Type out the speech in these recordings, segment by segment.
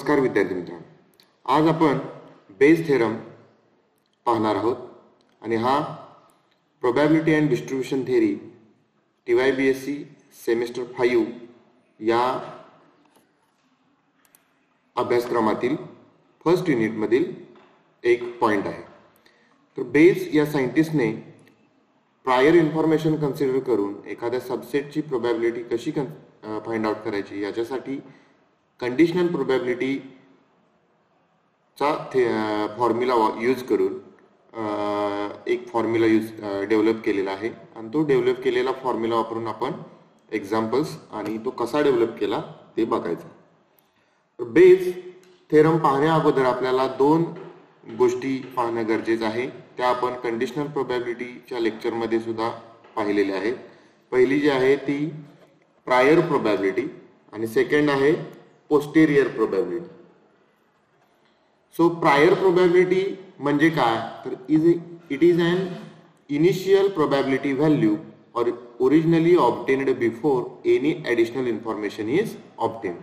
नमस्कार विद्यार्थी मित्रांनो, आज आपण बेस थेरम पाहणार आहोत आणि हा probability and distribution theory TYBSc semester 5 या अभ्यासक्रमातील फर्स्ट युनिटमधील एक पॉइंट आहे। तर बेस या सायंटिस्टने प्रायर इन्फॉर्मेशन कन्सिडर करून एखाद्या सबसेटची प्रोबॅबिलिटी कशी फाइंड आउट करायची याच्यासाठी कंडिशनल प्रोबॅबिलिटी चा फॉर्म्युला यूज करून एक फॉर्म्युला डेव्हलप केलेला आहे आणि तो डेव्हलप केलेला फॉर्म्युला वापरून आपण एक्झाम्पल्स आणि तो कसा डेव्हलप केला ते बघायचं। तर बेस थेरम पाहण्या अगोदर आपल्याला दोन गोष्टी पाहणं गरजेचं आहे, त्या आपण कंडिशनल प्रोबॅबिलिटीच्या लेक्चरमध्ये सुद्धा पाहिलेल्या आहेत। पहिली जी आहे ती प्रायर प्रोबॅबिलिटी आणि सेकंड आहे posterior probability. So prior probability म्हणजे काय, तर it is an initial probability value or originally obtained before any additional information is obtained.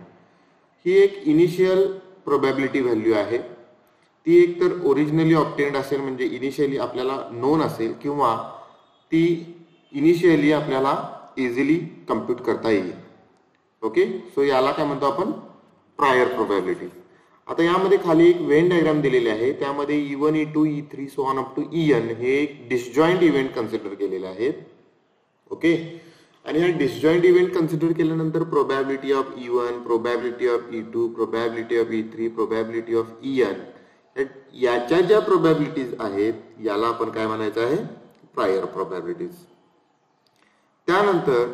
ही एक इनिशियल प्रोबॅबिलिटी व्हॅल्यू आहे, ती एक तर ओरिजिनली ऑब्टेन्ड असेल म्हणजे इनिशियली आपल्याला नोन असेल किंवा ती इनिशियली आपल्याला इझिली कम्प्यूट करता येईल। ओके, सो याला काय म्हणतो आपण, प्रायर प्रोबॅबिलिटी। आता यामध्ये खाली एक वेन डायग्राम दिलेली आहे, त्यामध्ये E1 E2 E3 so on up to En हे एक डिसजॉइंट इव्हेंट कन्सिडर केलेले आहेत। ओके, आणि हा डिसजॉइंट इव्हेंट कन्सिडर केल्यानंतर probability of E1, probability of E2, probability of E3, probability of En याच्या ज्या प्रोबॅबिलिटीज आहेत याला आपण काय म्हणायचं आहे, प्रायर प्रोबॅबिलिटीज। त्यानंतर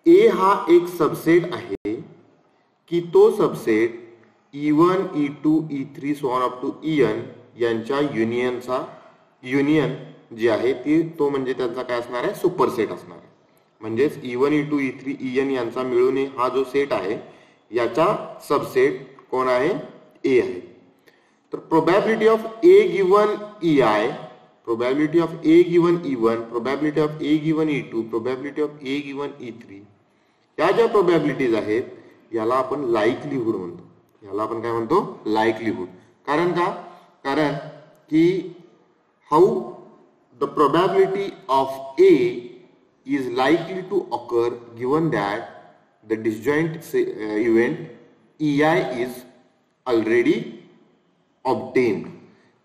ए हा एक सबसेट आहे की तो subset E1 E2 E3 so on up to En यांच्या युनियन जे आहे ती तो म्हणजे त्यांचा काय असणार आहे, सुपरसेट असणार आहे। म्हणजेच E1 E2 E3 En यांचा मिळून हा जो सेट आहे याचा सबसेट कोण आहे, ए आहे। तर probability of A given EI, probability of A given E1, probability of A given E2, probability of A given E3 या ज्या प्रोबॅबिलिटीज आहेत याला आपण लाईकलीहुड म्हणतो। याला आपण काय म्हणतो, लाईकलीहुड। कारण का, कारण की how the probability of A is likely to occur given that the disjoint event EI is already obtained.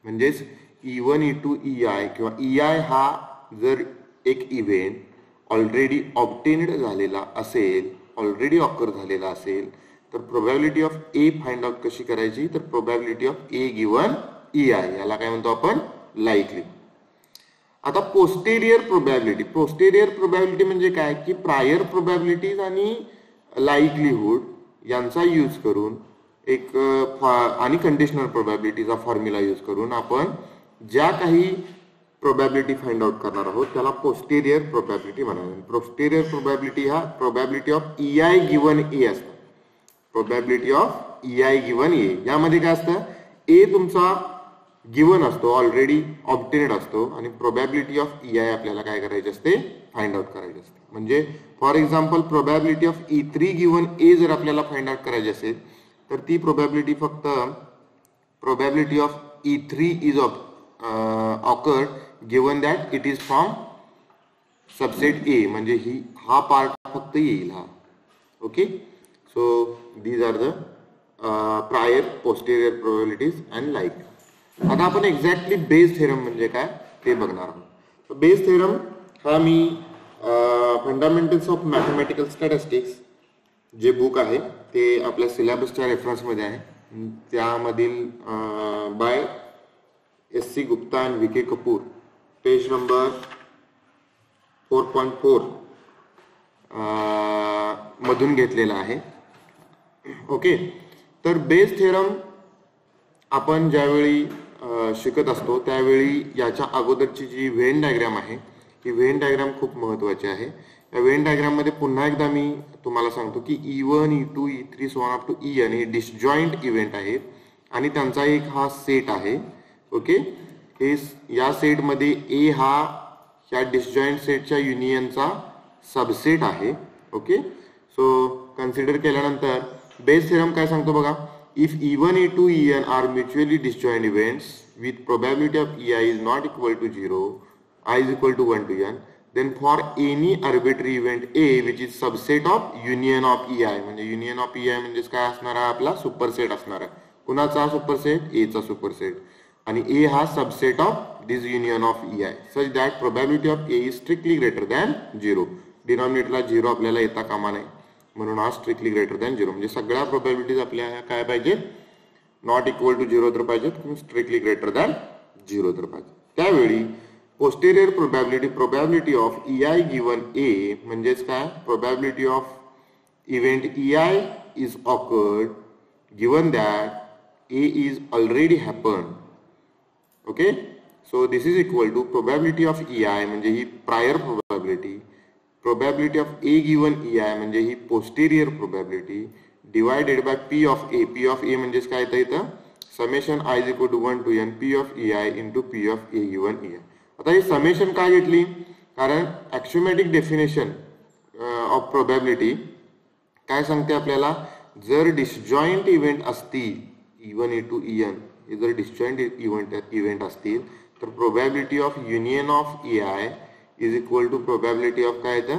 म्हणजेच E1 E2 EI किंवा EI हा जर एक इव्हेंट ऑलरेडी ऑब्टेन्ड झालेला असेल, ऑलरेडी ऑकर झालेला असेल, तर probability of A find out कशी करायची, तर probability of A given EI याला काय म्हणतो आपण, लाईकली। आता पोस्टेरियर प्रोबॅबिलिटी, पोस्टेरियर प्रोबॅबिलिटी म्हणजे काय की प्रायर प्रोबॅबिलिटीज आणि लाईकलीहुड यांचा यूज करून एक आणि कंडिशनल प्रोबॅबिलिटीचा फॉर्म्युला यूज करून आपण ज्या काही प्रोबॅबिलिटी फाइंड आउट करणार आहोत त्याला पोस्टेरियर प्रोबॅबिलिटी म्हणायचं। पोस्टेरियर प्रोबॅबिलिटी हा प्रोबॅबिलिटी ऑफ EI गिवन ए असतो, प्रोबॅबिलिटी ऑफ EI गिवन ए। यामध्ये काय असतं, ए तुमचा गिवन असतो, ऑलरेडी ऑब्टेन्ड असतो आणि प्रोबॅबिलिटी ऑफ EI आपल्याला काय करायचे असते, फाइंड आउट करायचे असते। म्हणजे for example probability of E3 given A जर आपल्याला फाइंड आउट करायची असेल तर ती प्रोबॅबिलिटी फक्त probability of E3 is occurred given that it is from subset A, म्हणजे हा पार्ट फक्त येईल हा। Okay, so these are the prior, posterior probabilities and like. आता आपण एक्झॅक्टली बेस थेरम म्हणजे काय ते बघणार आहोत। बेस थेरम हा मी फंडामेंटल्स ऑफ मॅथमॅटिकल स्टॅटिस्टिक्स जे बुक आहे ते आपल्या सिलेबसच्या रेफरन्समध्ये आहे, त्यामधील by SC Gupta and VK Kapoor, page number 4.4 मधून घेतलेला आहे। ओके, तर बेस थेरम आपण ज्यावेळी शिकत असतो त्यावेळी याच्या अगोदरची जी व्हेन डायग्राम आहे ही व्हेन डायग्राम खूप महत्त्वाची आहे। या व्हेन डायग्राम मध्ये पुन्हा एकदा मी तुम्हाला सांगतो की E1 E2 E3 so on up to En हे डिसजॉइंट इव्हेंट आहेत आणि त्यांचा एक हा सेट आहे। ओके, हे या सेट मध्ये ए हा या डिसजॉइंट सेटच्या युनियनचा सबसेट आहे। ओके, सो कन्सिडर केल्यानंतर बेस थेरम काय सांगतो बघा, if E1, E2, En are mutually disjoint events with probability of Ei is not equal to 0, I is equal to 1 to n, then for any arbitrary event A which is subset of union of Ei, म्हणजे union of Ei म्हणजे काय असणार आहे आपला superset असणार आहे. कुणाचा superset? ए चा सुपरसेट. आणि ए हा subset of this union of Ei such that probability of A is strictly greater than 0. डिनॉमिनेटरला 0 आपल्याला येता कामा नाही, म्हणून हा स्ट्रिक्टली ग्रेटर दॅन 0. म्हणजे सगळ्या प्रोबॅबिलिटीज आपल्या काय पाहिजे? नॉट इक्वल टू 0 तर पाहिजेत किंवा स्ट्रिक्टली ग्रेटर दॅन 0 तर पाहिजे. त्यावेळी posterior probability of Ei given A म्हणजेच काय? Probability of event Ei is occurred given that A is already happened. Okay, so this is equal to probability of Ei म्हणजे ही prior probability, probability of A given Ei म्हणजे ही posterior probability divided by P of A. P of A म्हणजेच काय येतं इथं? summation I is equal to 1 to n P of Ei into P of A given Ei. आता ही summation का घेतली? कारण ॲक्सियोमॅटिक definition of probability काय सांगते आपल्याला? जर डिसजॉइंट इव्हेंट असतील E1, E2, En हे जर डिसजॉइंट इव्हेंट असतील तर probability of union of Ei is equal to probability of काय येतं?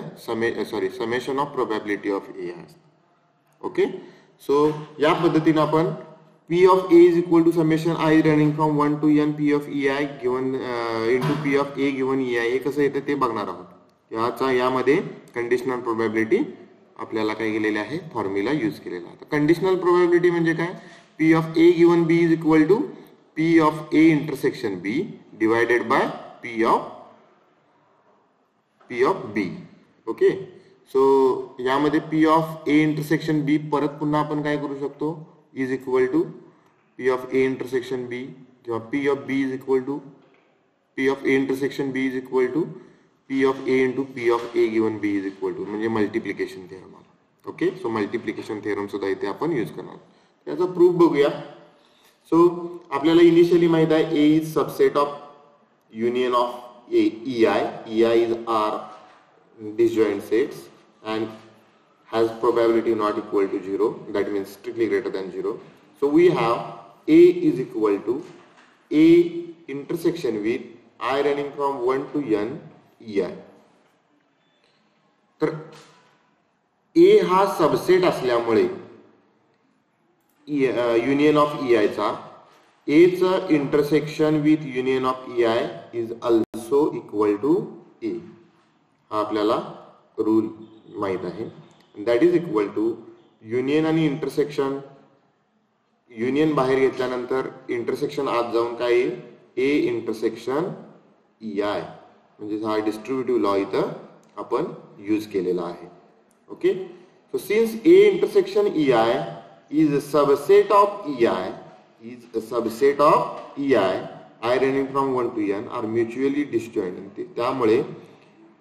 summation of probability of Ei. Okay, so या पद्धतीने आपण P of A is equal to summation I running from 1 to n P of Ei given into P of A given Ei हे कसं येतं ते बघणार आहोत. यामध्ये कंडिशनल प्रोबॅबिलिटी आपल्याला काय केलेले आहे? फॉर्म्युला यूज केलेला आहे. कंडिशनल प्रोबॅबिलिटी म्हणजे काय? P of A given B is equal to P of A intersection B divided by P of B. Okay, so यामध्ये P of A intersection B परत पुन्हा आपण काय करू शकतो? Is equal to P of A intersection B किंवा P of B is equal to P of A intersection B is equal to P of A into P of A given B is equal to म्हणजे multiplication theorem. Okay, so multiplication theorem सुद्धा इथे आपण use करणार. त्याचा proof बघूया. So आपल्याला initially माहित आहे A is subset of union of Ei is R disjoint sets and has probability not equal to 0, that means strictly greater than 0. So we have A is equal to A intersection with I running from 1 to n Ei. तर A हा subset असल्यामुळे union of Ei चा A चा intersection with union of Ei is also equal to A. हा आपल्याला rule माहित आहे. That is equal to union आणि इंटरसेक्शन. युनियन बाहेर घेतल्यानंतर इंटरसेक्शन आत जाऊन काय येईल? A इंटरसेक्शन Ei म्हणजे हा डिस्ट्रीब्युटिव्ह लॉ इथं आपण यूज केलेला आहे. Okay, so since A intersection Ei is a subset of Ei is a subset of Ei, I running from 1 to n are mutually disjoint. त्यामुळे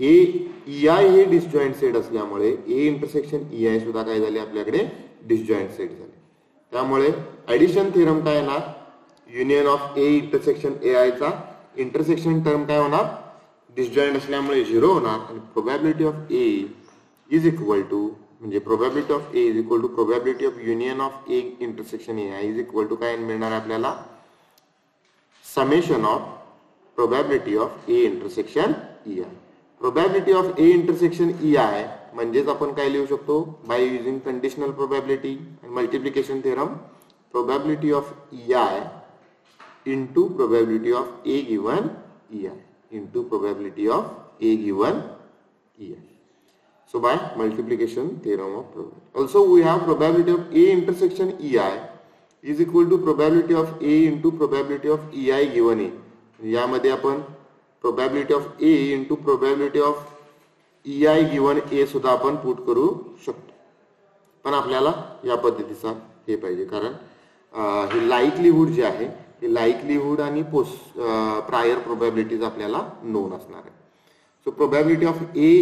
Ei हे disjoint set असल्यामुळे A intersection Ei सुद्धा काय झाले? आपल्याकडे disjoint set झाले. त्यामुळे addition theorem काय येणार? Union of A intersection Ai चा इंटरसेक्शन टर्म काय होणार? डिसजॉइंट असल्यामुळे 0 होणार आणि probability of A is equal to म्हणजे probability of A is equal to probability of union of A intersection Ai is equal to काय मिळणार आपल्याला? Summation of probability of A intersection Ei. Probability of A intersection Ei म्हणजेच आपण काय लिहू शकतो? By using conditional probability आणि multiplication theorem, probability of Ei into probability of A given Ei into probability of A given Ei. So by multiplication theorem of probability. Also we have probability of A intersection Ei is equal to probability of A into probability of Ei given A. यामध्ये आपण probability of A into probability of Ei given A सुद्धा आपण put करू शकतो. पण आपल्याला या पद्धतीचा हे पाहिजे कारण हे लाईकलीहुड जे आहे हे लाईकलीहुड आणि प्रायर प्रोबॅबिलिटीज आपल्याला नोन असणार आहे. So probability of A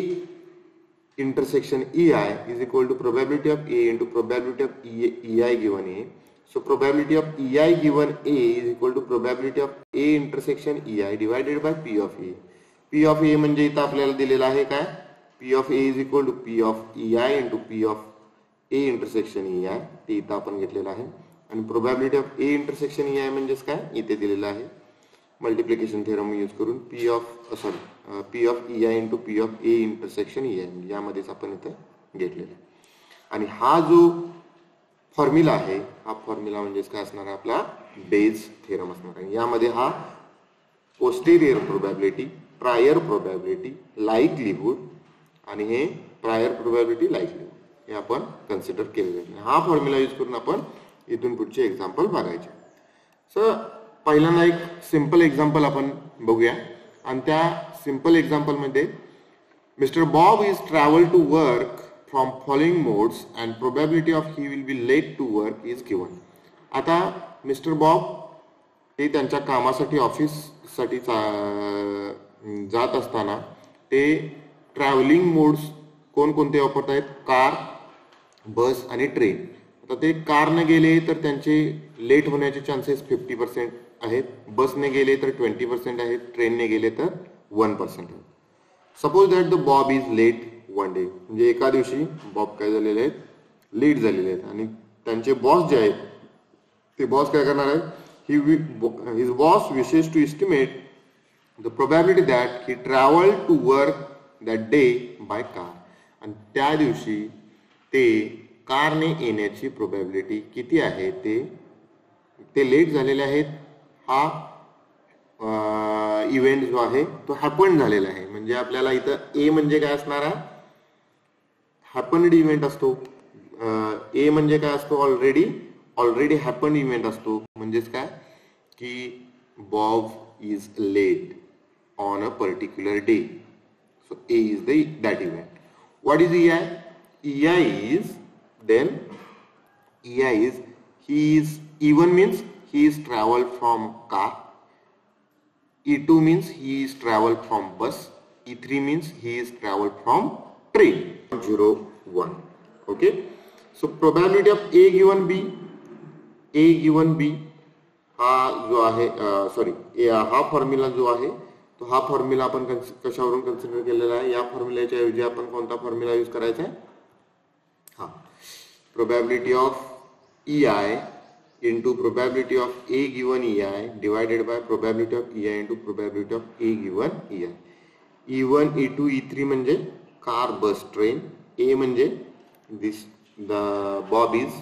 intersection Ei is equal to probability of A into probability of Ei given A. So probability of Ei given A is equal to probability of A intersection Ei divided by P of A. P of A म्हणजे इथं आपल्याला दिलेला आहे काय? P of A is equal to P of Ei into P of A intersection Ei. ते इथं आपण घेतलेलं आहे. आणि probability of A intersection E I म्हणजेच काय इथे दिलेलं आहे मल्टिप्लिकेशन थेरम यूज करून P of E I into P of A intersection E I यामध्येच आपण इथे घेतलेलं आहे. आणि हा जो फॉर्म्युला आहे हा फॉर्म्युला म्हणजेच काय असणार आहे आपला बेज थेरम असणार आहे. यामध्ये हा पोस्टेरियर प्रोबॅबिलिटी, प्रायर प्रोबॅबिलिटी, लाईकलीहूड आणि हे प्रायर प्रोबॅबिलिटी लाईकलीहूड हे आपण कन्सिडर केलेले आहे. हा फॉर्म्युला यूज करून आपण इथून पुढचे एक्झाम्पल बघायचे. सो पहिल्यांदा एक सिंपल एक्झाम्पल आपण बघूया आणि त्या सिंपल एक्झाम्पलमध्ये mister Bob is travel to work from following modes and probability of he will be late to work is given. आता मिस्टर बॉब ते त्यांच्या कामासाठी ऑफिससाठी जात असताना ते ट्रॅव्हलिंग मोड्स कोणकोणते वापरत आहेत कार, बस आणि ट्रेन. आता ते कारने गेले तर त्यांचे लेट होण्याचे चान्सेस 50% आहेत, बसने गेले तर 20% आहेत, ट्रेनने गेले तर 1% आहेत. Suppose that the Bob is let one day, म्हणजे एका दिवशी बॉब काय झालेले आहेत लेट झालेले आहेत आणि त्यांचे बॉस जे आहेत ते बॉस काय करणार आहेत his boss wishes to estimate the probability that he traveled to work that day by car. आणि त्या दिवशी ते कारने येण्याची प्रोबॅबिलिटी किती आहे ते लेट झालेले आहेत. हा इव्हेंट जो आहे तो हॅपन झालेला आहे. म्हणजे आपल्याला इथं ए म्हणजे काय असणार आहे हॅपन्ड इव्हेंट असतो. ए म्हणजे काय असतो ऑलरेडी हॅपन्ड इव्हेंट असतो. म्हणजेच काय की Bob is late on a particular day. So A is that event. What is EI? EI is he is E1 means he is traveled from car, E2 means he is traveled from bus, E3 means he is traveled from train. 0 1. Okay, so probability of A given B हा जो आहे हा formula जो आहे तो हा formula आपण कशावरून कन्सिडर केलेला आहे. या फॉर्म्युल्याच्या ऐवजी आपण कोणता फॉर्म्युला यूज करायचा आहे हा probability of EI into probability of A given EI divided by probability of EI into probability of A given EI. E1 E2 E3 म्हणजे कार बस ट्रेन. A म्हणजे the Bob is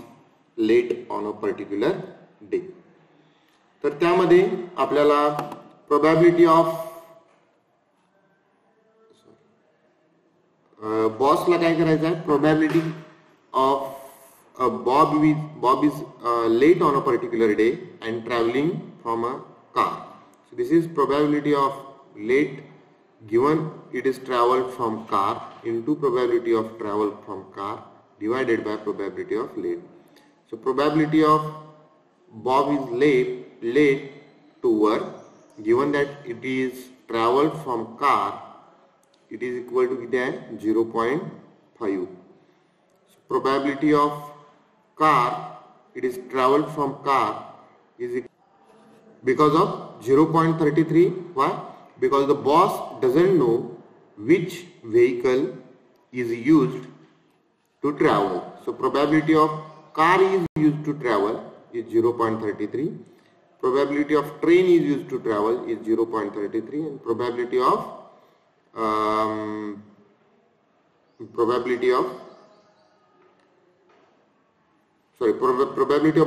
late on a particular day. तर त्यामध्ये आपल्याला probability of बॉसला काय करायचं आहे probability of Bob is late on a particular day and traveling from a car. So this is probability of late given it is traveled from car into probability of travel from car divided by probability of late. So probability of Bob is late to work given that it is traveled from car it is equal to 0.5. So probability of car it is traveled from car is because of 0.33. Why? Because the boss doesn't know which vehicle is used to travel. So probability of car is used to travel is 0.33. Probability of train is used to travel is 0.33 and probability of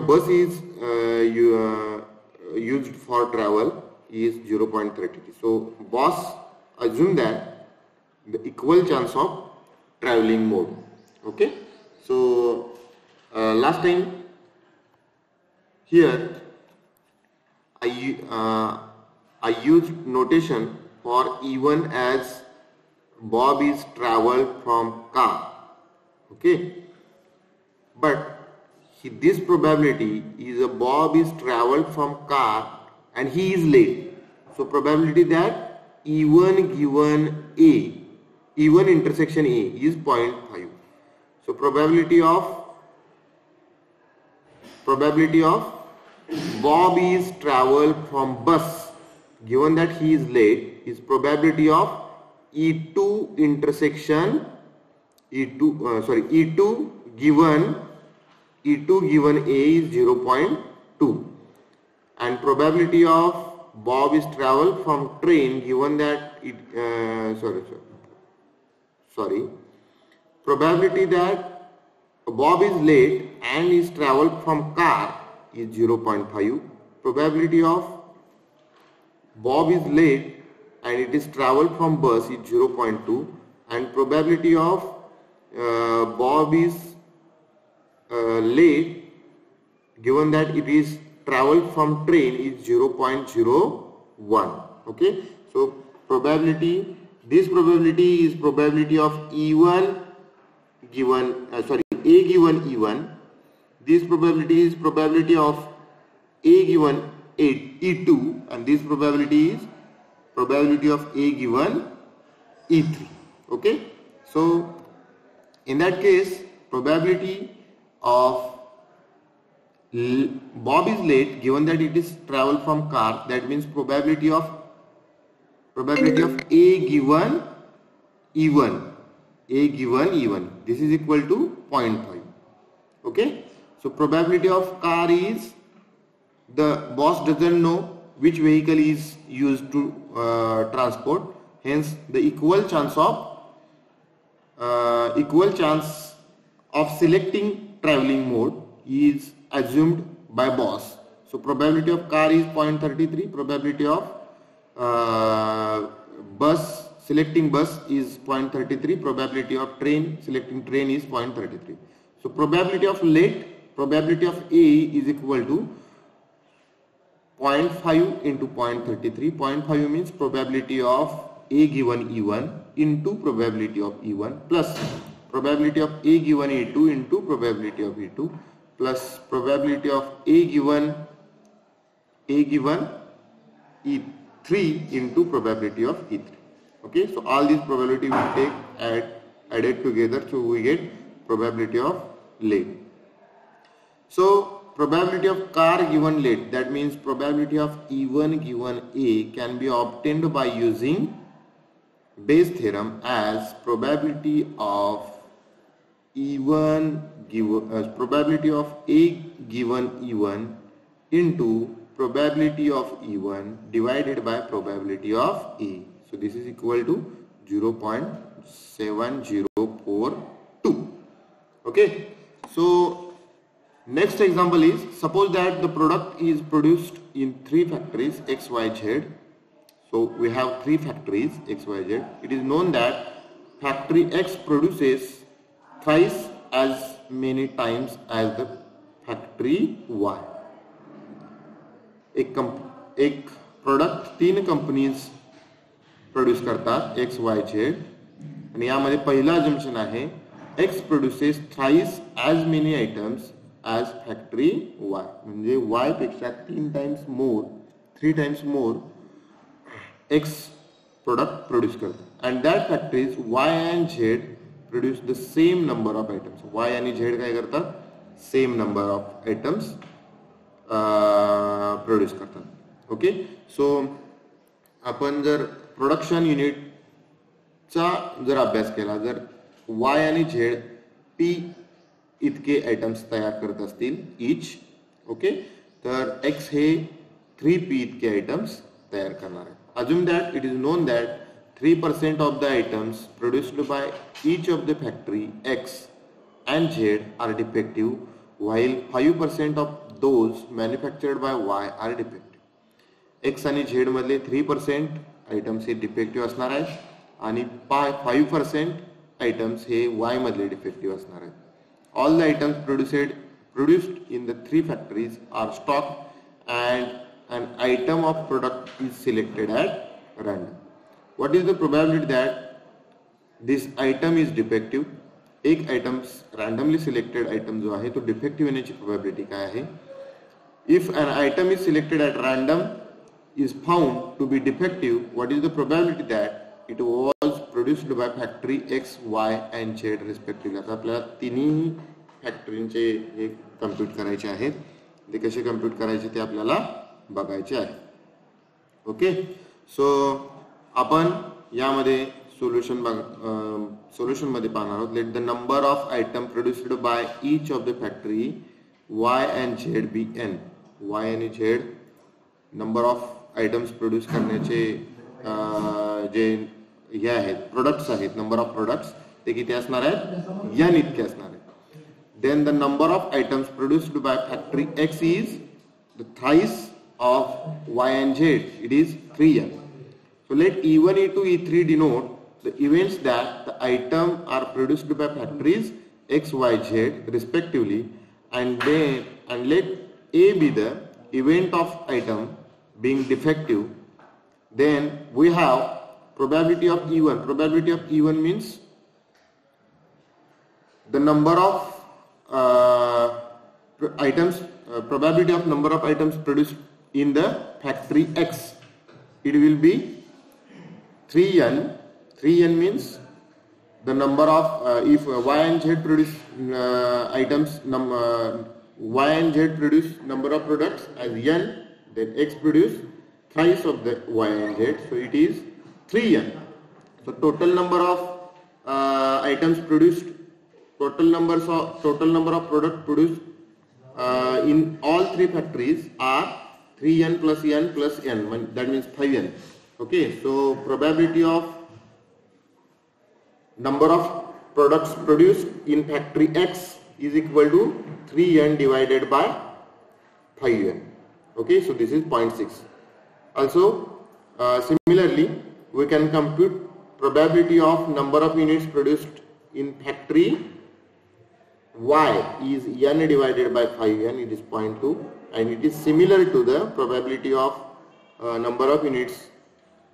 bus is used for travel is 0.33. So boss assume that the equal chance of traveling mode. Okay, so last time here I used notation for E1 as Bob is traveled from car. Okay, but this probability is a Bob is traveled from car and he is late. So probability that E1 given A, E1 intersection A is 0.5. So probability of Bob is traveled from bus given that he is late is probability of E2 intersection E2 given E2 given A is 0.2, and probability of Bob is travel from train given that probability that Bob is late and is traveled from car is 0.5. Probability of Bob is late and it is traveled from bus is 0.2, and probability of Bob is late given that it is traveled from train is 0.01. Okay, so probability, this probability is probability of E1 given A given E1. This probability is probability of A given E2, and this probability is probability of A given E3. Okay, so in that case, probability of Bob is late given that it is travel from car, that means probability of A given E1, this is equal to 0.5. Okay, so probability of car is, the boss doesn't know which vehicle is used to transport, hence the equal chance of selecting traveling mode is assumed by boss. So probability of car is 0.33, probability of selecting bus is 0.33, probability of selecting train is 0.33. So probability of A is equal to 0.5 into 0.33. 0.5 means probability of A given E1 into probability of E1 plus probability of A given E2 into probability of E2 plus probability of A given E3 into probability of E3. Okay, so all these probability will take added together, so we get probability of late. So probability of car given late, that means probability of E1 given A can be obtained by using Bayes theorem as probability of E1 given probability of A given E1 into probability of E1 divided by probability of A. So this is equal to 0.7042. Okay, so next example is, suppose that the product is produced in 3 factories X, Y, Z. So we have 3 factories X, Y, Z. It is known that factory X produces thrice as many times as the factory Y. एक product 3 companies produce करतात X, Y, Z, आणि यामध्ये पहिला assumption आहे X produces thrice as many items as factory Y, म्हणजे Y पेक्षा 3 times more X product produce करतात, and that factories Y and Z produce the same number of items. Y आणि Z काय करतात, same number of items produce करतात. Okay, so आपण जर production युनिटचा जर अभ्यास केला, जर Y आणि Z P इतके आयटम्स तयार करत असतील ईच, ओके, तर X हे 3P इतके आयटम्स तयार करणार आहे. Assume that it is non that 3% of the items produced by each of the factory X and Z are defective, while 5% of those manufactured by Y are defective. X आणि Z मधले 3% items हे defective असणार आहेत आणि 5% items हे Y मधले defective असणार आहेत. All the items produced in the 3 factories are stocked and an item of product is selected at random. What is the probability that this item is defective? एक items randomly selected item जो आहे तो defective येण्याची probability काय आहे? If an item is selected at random is found to be defective, what is the probability that it was produced by factory X, Y and Z respectively? आता आपल्याला तिन्ही फॅक्टरीचे हे कम्प्यूट करायचे आहेत. ते कसे कम्प्यूट करायचे ते आपल्याला बघायचे आहे. ओके, सो आपण यामध्ये सोल्युशन मध्ये पाहणार आहोत. Let the number of item produced by each of the factory Y and Z be n. Y आणि Z number of items produce करण्याचे जे हे आहेत प्रोडक्ट्स आहेत, नंबर ऑफ प्रोडक्ट्स ते किती असणार आहेत, n इतके असणार आहेत. Then the number of items produced by factory X is the thrice of Y and Z, it is 3n. So let E1, E2, E3 denote the events that the item are produced by factories X, Y, Z respectively, and let A be the event of item being defective. Then we have probability of E1. Probability of E1 means the number of items, probability of number of items produced in the factory X. It will be 3n. 3n means the number of if Y and Z produce items, Y and Z produce number of products as n, then X produce thrice of the Y and Z, so it is 3n. So total number of items produced, total number of product produced in all three factories are 3n plus n plus n, that means 5n. Okay, so probability of number of products produced in factory X is equal to 3n divided by 5n. Okay, so this is 0.6. Also similarly we can compute probability of number of units produced in factory Y is n divided by 5n, it is 0.2, and it is similar to the probability of number of units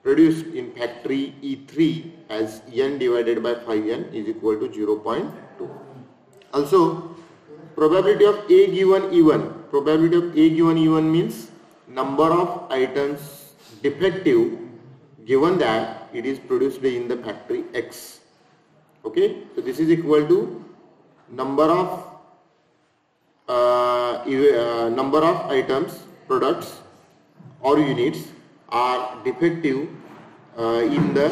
produced in factory E3 as n divided by 5n is equal to 0.2. Also probability of A given E1. Probability of A given E1 means number of items defective given that it is produced in the factory X. Okay, so this is equal to number of items, products or units are defective in the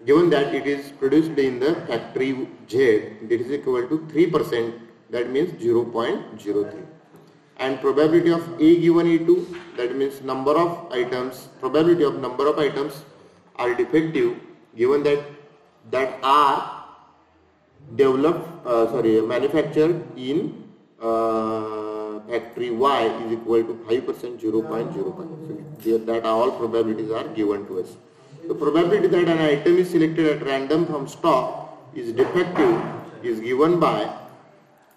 given that it is produced in the factory Z, that is equal to 3%, that means 0.03. And probability of A given E2, that means number of items, probability of number of items are defective given that are developed manufactured in factory Y is equal to 5%, 0.05. So that all probabilities are given to us. The probability that an item is selected at random from stock is defective is given by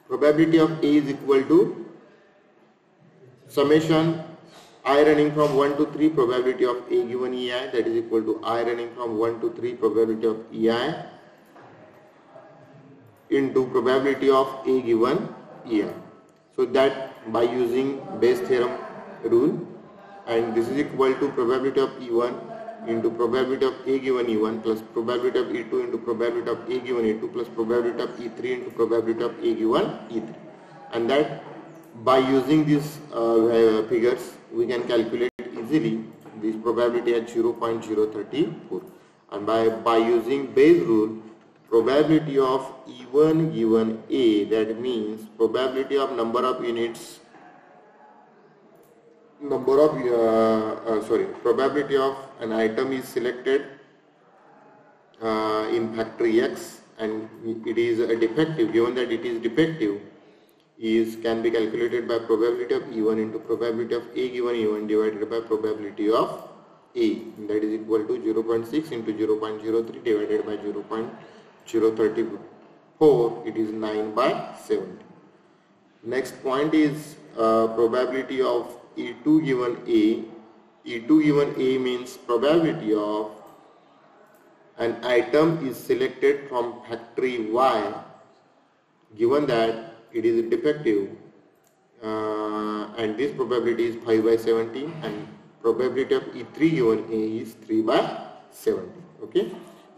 probability of A is equal to summation I running from 1 to 3 probability of A given EI, that is equal to I running from 1 to 3 probability of EI into probability of A given EI. So that by using Bayes theorem rule, and this is equal to probability of E1 into probability of A given E1 plus probability of E2 into probability of A given E2 plus probability of E3 into probability of A given E3, and that by using these figures we can calculate easily this probability at 0.034, and by using Bayes rule, probability of E1 given A, that means probability of number of units, probability of an item is selected in factory X and it is a defective, given that it is defective, can be calculated by probability of E1 into probability of A given E1 divided by probability of A, that is equal to 0.6 into 0.03 divided by 0.034, it is 9 by 70. Next point is probability of E2 given A. E2 given A means probability of an item is selected from factory Y given that it is defective, and this probability is 5 by 70, and probability of E3 given A is 3 by 70. Okay,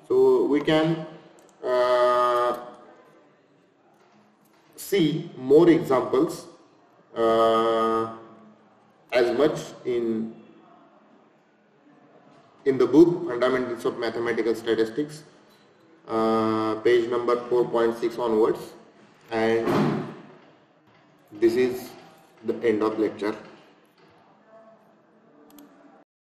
so we can see more examples as much in the book Fundamentals of Mathematical Statistics, page number 4.6 onwards, and this is the end of lecture.